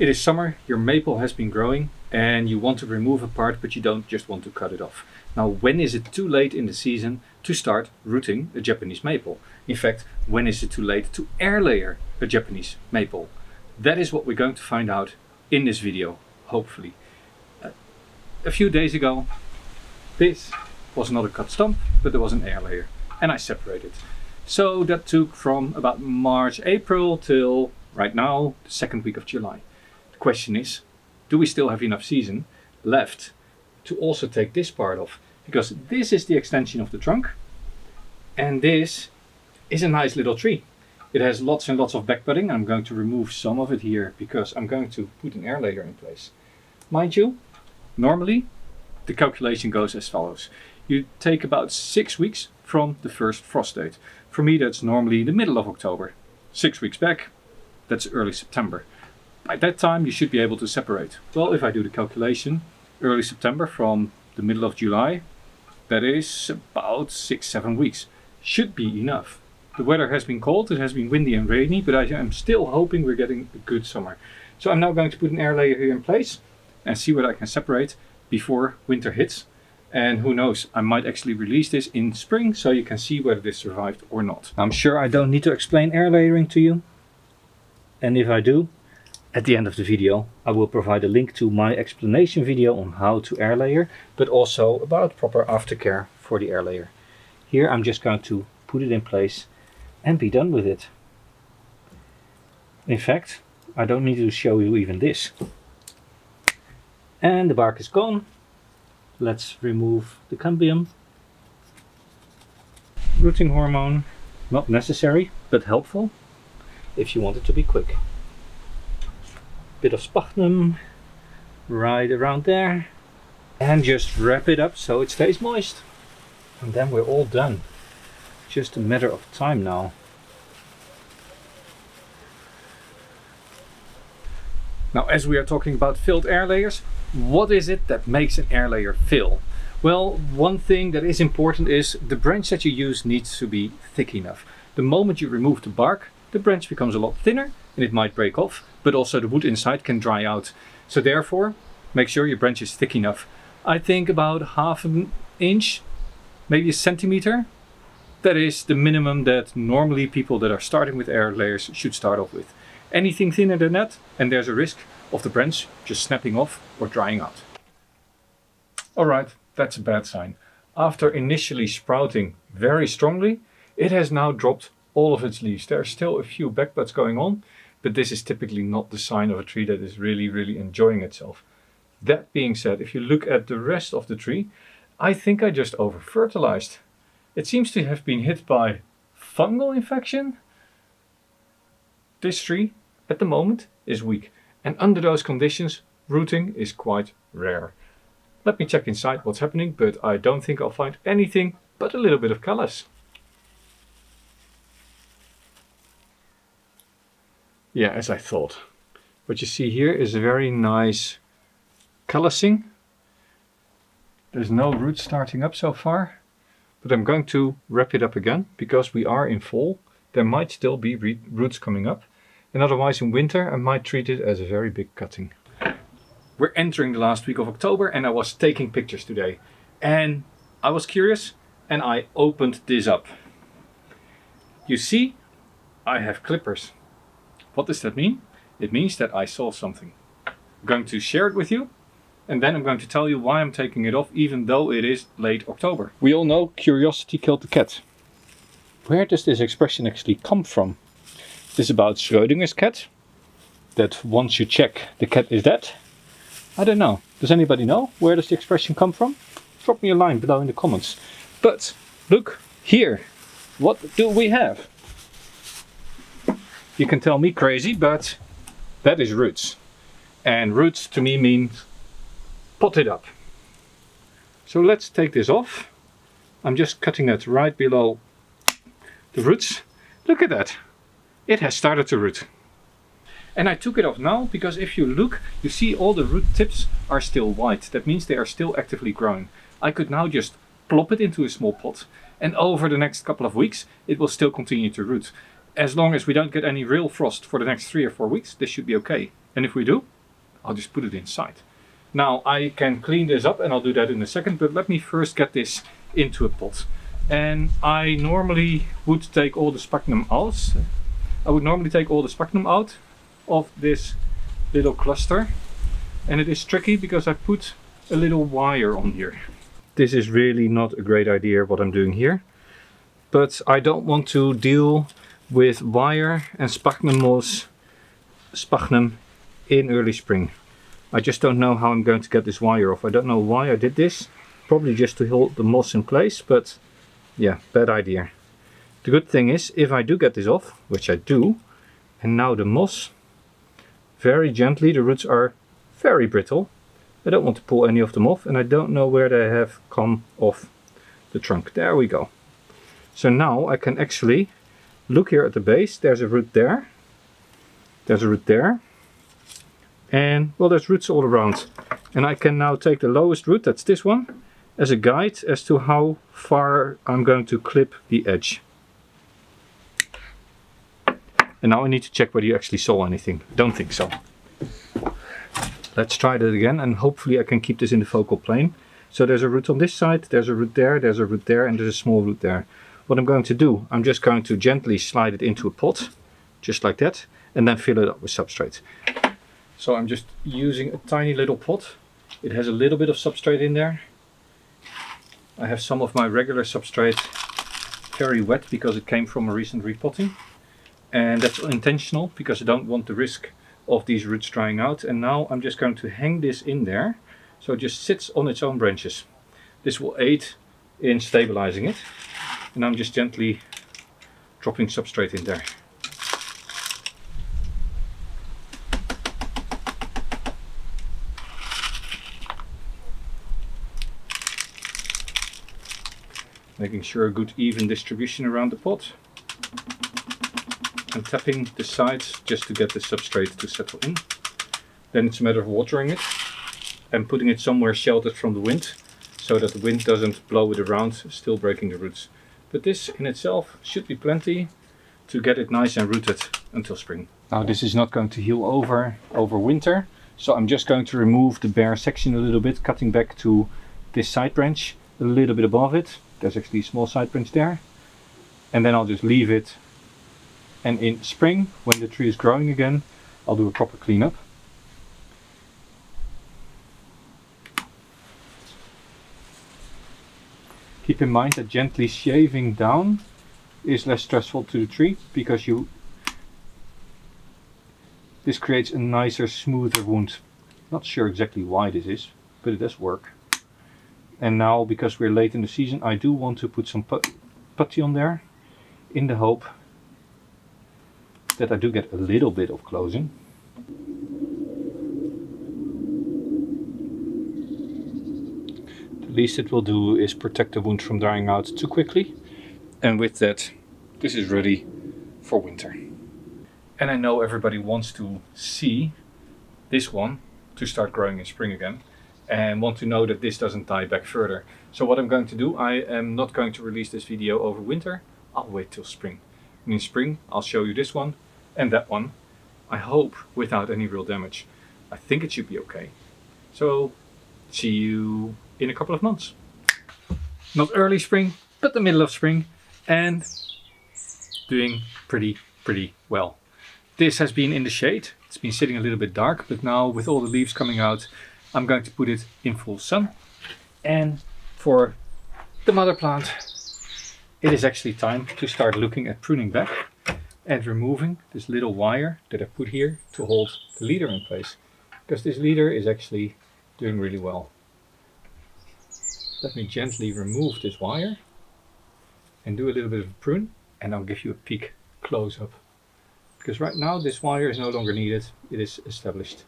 It is summer, your maple has been growing and you want to remove a part, but you don't just want to cut it off. Now, when is it too late in the season to start rooting a Japanese maple? In fact, when is it too late to air layer a Japanese maple? That is what we're going to find out in this video, hopefully. A few days ago, this was not a cut stump, but there was an air layer, and I separated. So that took from about March, April till right now, the second week of July. The question is, do we still have enough season left to also take this part off? Because this is the extension of the trunk, and this is a nice little tree. It has lots and lots of backbudding. I'm going to remove some of it here because I'm going to put an air layer in place. Mind you, normally the calculation goes as follows. You take about 6 weeks from the first frost date. For me, that's normally the middle of October. 6 weeks back, that's early September. By that time, you should be able to separate. Well, if I do the calculation, early September from the middle of July, that is about 6-7 weeks. Should be enough. The weather has been cold, it has been windy and rainy, but I am still hoping we're getting a good summer. So I'm now going to put an air layer here in place and see what I can separate before winter hits. And who knows, I might actually release this in spring so you can see whether this survived or not. I'm sure I don't need to explain air layering to you. And if I do, at the end of the video, I will provide a link to my explanation video on how to air layer, but also about proper aftercare for the air layer. Here I'm just going to put it in place and be done with it. In fact, I don't need to show you even this. And the bark is gone. Let's remove the cambium. Rooting hormone, not necessary, but helpful if you want it to be quick. Bit of sphagnum right around there, and just wrap it up so it stays moist. And then we're all done. Just a matter of time now. Now, as we are talking about filled air layers, what is it that makes an air layer fill? Well, one thing that is important is the branch that you use needs to be thick enough. The moment you remove the bark, the branch becomes a lot thinner and it might break off, but also the wood inside can dry out. So therefore, make sure your branch is thick enough. I think about 1/2 inch, maybe 1 centimeter. That is the minimum that normally people that are starting with air layers should start off with. Anything thinner than that, and there's a risk of the branch just snapping off or drying out. Alright, that's a bad sign. After initially sprouting very strongly, it has now dropped all of its leaves. There are still a few backbuds going on, but this is typically not the sign of a tree that is really enjoying itself. That being said, if you look at the rest of the tree, I think I just over-fertilized. It seems to have been hit by fungal infection. This tree, at the moment, is weak. And under those conditions, rooting is quite rare. Let me check inside what's happening, but I don't think I'll find anything but a little bit of callus. Yeah, as I thought. What you see here is a very nice callusing. There's no roots starting up so far, but I'm going to wrap it up again because we are in fall. There might still be roots coming up, and otherwise in winter I might treat it as a very big cutting. We're entering the last week of October and I was taking pictures today and I was curious and I opened this up. You see, I have clippers. What does that mean? It means that I saw something. I'm going to share it with you and then I'm going to tell you why I'm taking it off even though it is late October. We all know curiosity killed the cat. Where does this expression actually come from? Is this about Schrödinger's cat? That once you check, the cat is dead? I don't know. Does anybody know? Where does the expression come from? Drop me a line below in the comments. But look here. What do we have? You can tell me crazy, but that is roots. And roots to me means potted up. So let's take this off. I'm just cutting it right below the roots. Look at that. It has started to root. And I took it off now because if you look, you see all the root tips are still white. That means they are still actively growing. I could now just plop it into a small pot and over the next couple of weeks it will still continue to root. As long as we don't get any real frost for the next 3 or 4 weeks, this should be okay. And if we do, I'll just put it inside. Now I can clean this up and I'll do that in a second, but let me first get this into a pot. And I normally would take all the sphagnum out. I would normally take all the sphagnum out of this little cluster. And it is tricky because I put a little wire on here. This is really not a great idea what I'm doing here. But I don't want to deal with wire and sphagnum in early spring. I just don't know how I'm going to get this wire off. I don't know why I did this. Probably just to hold the moss in place, but yeah, bad idea. The good thing is, if I do get this off, which I do, and now the moss, very gently, the roots are very brittle. I don't want to pull any of them off, and I don't know where they have come off the trunk. There we go. So now I can actually look here at the base. There's a root there. There's a root there. And well, there's roots all around. And I can now take the lowest root, that's this one, as a guide as to how far I'm going to clip the edge. And now I need to check whether you actually saw anything. Don't think so. Let's try that again, and hopefully I can keep this in the focal plane. So there's a root on this side, there's a root there, there's a root there, and there's a small root there. What I'm going to do, I'm just going to gently slide it into a pot, just like that, and then fill it up with substrate. So I'm just using a tiny little pot. It has a little bit of substrate in there. I have some of my regular substrate very wet because it came from a recent repotting. And that's intentional because I don't want the risk of these roots drying out. And now I'm just going to hang this in there so it just sits on its own branches. This will aid in stabilizing it, and I'm just gently dropping substrate in there. Making sure a good even distribution around the pot. And tapping the sides just to get the substrate to settle in. Then it's a matter of watering it and putting it somewhere sheltered from the wind so that the wind doesn't blow it around, still breaking the roots. But this in itself should be plenty to get it nice and rooted until spring. Now this is not going to heal over winter, so I'm just going to remove the bare section a little bit, cutting back to this side branch a little bit above it. There's actually a small side branch there. And then I'll just leave it. And in spring, when the tree is growing again, I'll do a proper cleanup. Keep in mind that gently shaving down is less stressful to the tree because this creates a nicer, smoother wound. Not sure exactly why this is, but it does work. And now, because we're late in the season, I do want to put some putty on there in the hope that I do get a little bit of closing. The least it will do is protect the wound from drying out too quickly. And with that, this is ready for winter. And I know everybody wants to see this one to start growing in spring again and want to know that this doesn't die back further. So what I'm going to do, I am not going to release this video over winter. I'll wait till spring. And in spring, I'll show you this one and that one. I hope without any real damage. I think it should be okay. So, see you in a couple of months. Not early spring, but the middle of spring. And doing pretty well. This has been in the shade. It's been sitting a little bit dark, but now with all the leaves coming out, I'm going to put it in full sun. And for the mother plant, it is actually time to start looking at pruning back and removing this little wire that I put here to hold the leader in place. Because this leader is actually doing really well. Let me gently remove this wire and do a little bit of a prune, and I'll give you a peek close up. Because right now this wire is no longer needed, it is established.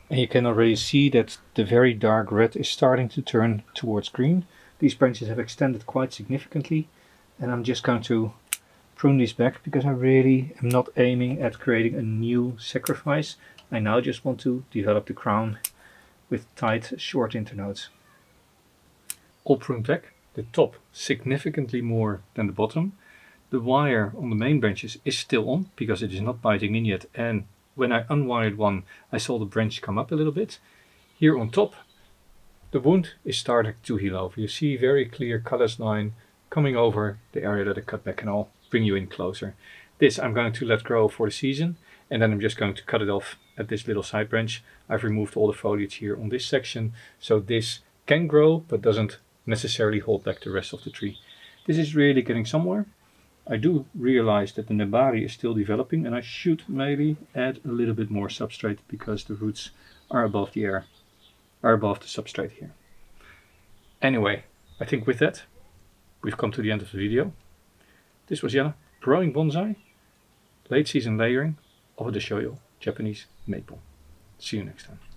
And you can already see that the very dark red is starting to turn towards green. These branches have extended quite significantly, and I'm just going to prune these back because I really am not aiming at creating a new sacrifice. I now just want to develop the crown with tight short internodes. All pruned back, the top significantly more than the bottom. The wire on the main branches is still on because it is not biting in yet, and when I unwired one I saw the branch come up a little bit. Here on top the wound is starting to heal over. You see very clear callus line coming over the area that I cut back, and I'll bring you in closer. This I'm going to let grow for the season, and then I'm just going to cut it off at this little side branch. I've removed all the foliage here on this section, so this can grow but doesn't necessarily hold back the rest of the tree. This is really getting somewhere. I do realize that the nebari is still developing, and I should maybe add a little bit more substrate because the roots are above the air, are above the substrate here. Anyway, I think with that we've come to the end of the video. This was Jelle, growing bonsai, late season layering of a Deshojo Japanese maple. See you next time.